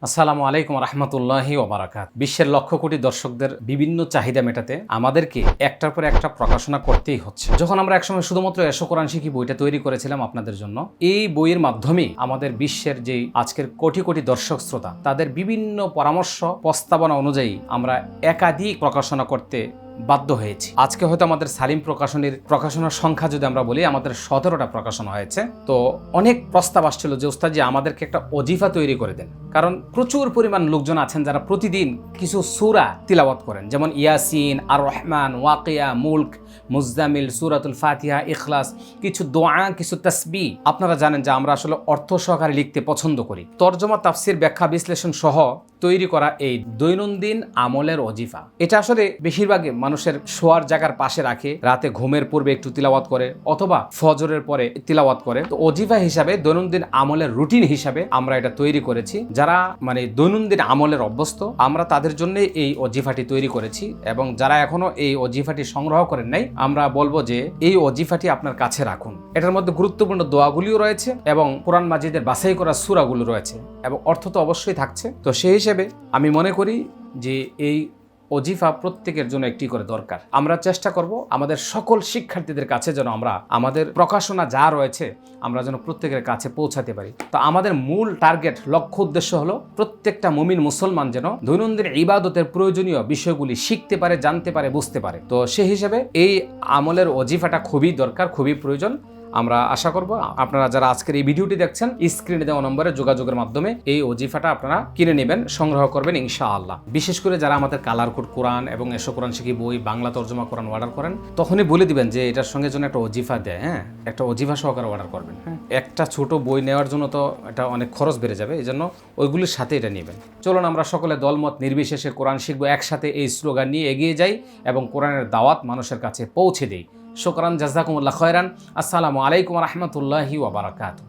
আসসালামু আলাইকুম রহমতুল্লাহি ওবারাকাত। বিশ্বের লক্ষ কোটি দর্শকদের বিভিন্ন চাহিদা মেটাতে আমাদেরকে একটার পর একটা প্রকাশনা করতেই হচ্ছে। যখন আমরা একসময় শুধুমাত্র এসো কোরআন শিখি বইটা তৈরি করেছিলাম আপনাদের জন্য, এই বইয়ের মাধ্যমে আমাদের বিশ্বের যে আজকের কোটি কোটি দর্শক শ্রোতা তাদের বিভিন্ন পরামর্শ প্রস্তাবনা অনুযায়ী আমরা একাধিক প্রকাশনা করতে বাধ্য হয়েছি। আজকে হয়তো আমাদের সালিম প্রকাশনার সংখ্যা যদি আমরা বলি, আমাদের 17টা প্রকাশনা হয়েছে। তো অনেক প্রস্তাব আসছিল যে উস্তাদজি আমাদেরকে একটা ওজিফা তৈরি করে দেন, কারণ প্রচুর পরিমাণ লোকজন আছেন যারা প্রতিদিন কিছু সূরা তিলাওয়াত করেন, যেমন ইয়াসিন, আর রহমান, ওয়াকিয়া, মুলক, মুজাম্মিল, সূরাতুল ফাতিহা, ইখলাস, কিছু দোয়া, কিছু তাসবিহ। আপনারা জানেন যে আমরা আসলে অর্থ সহকারে লিখতে পছন্দ করি। তরজমা, তাফসির, ব্যাখ্যা, বিশ্লেষণ সহ তৈরি করা এই দৈনন্দিন আমলের ওজিফা, এটা আসলে বেশিরভাগই মানুষের শোয়ার জায়গার পাশে রাখে, রাতে ঘুমের পূর্বে একটু তিলাওয়াত করে অথবা ফজরের পরে তিলাওয়াত করে। তো ওজিফা হিসাবে, দৈনন্দিন আমলের রুটিন হিসাবে আমরা এটা তৈরি করেছি। যারা দৈনন্দিন আমলের অভ্যস্ত, আমরা তাদের জন্য এই ওজিফাটি তৈরি করেছি। এবং যারা এখনো এই ওজিফাটি সংগ্রহ করেন নাই, আমরা বলবো যে এই ওজিফাটি আপনার কাছে রাখুন। এটার মধ্যে গুরুত্বপূর্ণ দোয়াগুলিও রয়েছে এবং কোরআন মাজিদের বাছাই করা সূরাগুলো রয়েছে এবং অর্থ তো অবশ্যই থাকছে। তো সেই হিসেবে আমি মনে করি যে এই ওজিফা প্রত্যেকের জন্য একটি করে দরকার। আমরা চেষ্টা করব আমাদের সকল শিক্ষার্থীদের কাছে যেন আমরা আমাদের প্রকাশনা যা রয়েছে আমরা যেন প্রত্যেকের কাছে পৌঁছাতে পারি। তো আমাদের মূল টার্গেট, লক্ষ্য উদ্দেশ্য হলো প্রত্যেকটা মুমিন মুসলমান যেন দৈনন্দিন ইবাদতের প্রয়োজনীয় বিষয়গুলি শিখতে পারে, জানতে পারে, বুঝতে পারে। তো সেই হিসেবে এই আমলের ওজিফাটা খুবই দরকার, খুবই প্রয়োজন। আমরা আশা করব আপনারা যারা আজকের এই ভিডিওটি দেখছেন, স্ক্রিনে দেওয়া নম্বরে যোগাযোগের মাধ্যমে এই ওজিফাটা আপনারা কিনে নেবেন, সংগ্রহ করবেন ইনশাআল্লাহ। বিশেষ করে যারা আমাদের কালার কোড কোরআন এবং এসো কোরআন শিখি বই বাংলা তর্জমা কোরআন অর্ডার করেন, তখনই বলে দিবেন যে এটার সঙ্গে যেন একটা ওজিফা দেয়। হ্যাঁ, একটা ওজিফা সহকারে অর্ডার করবেন। হ্যাঁ, একটা ছোট বই নেওয়ার জন্য তো এটা অনেক খরচ বেড়ে যাবে, এই জন্য ওইগুলির সাথে এটা নেবেন। চলুন আমরা সকলে দলমত নির্বিশেষে কোরআন শিখবো, একসাথে এই স্লোগান নিয়ে এগিয়ে যাই এবং কোরআনের দাওয়াত মানুষের কাছে পৌঁছে দেই। শুকরান, জাযাকুমুল্লাহ খায়রান। আসসালামু আলাইকুম রহমতুল্লাহি ওয়া বারাকাতুহু।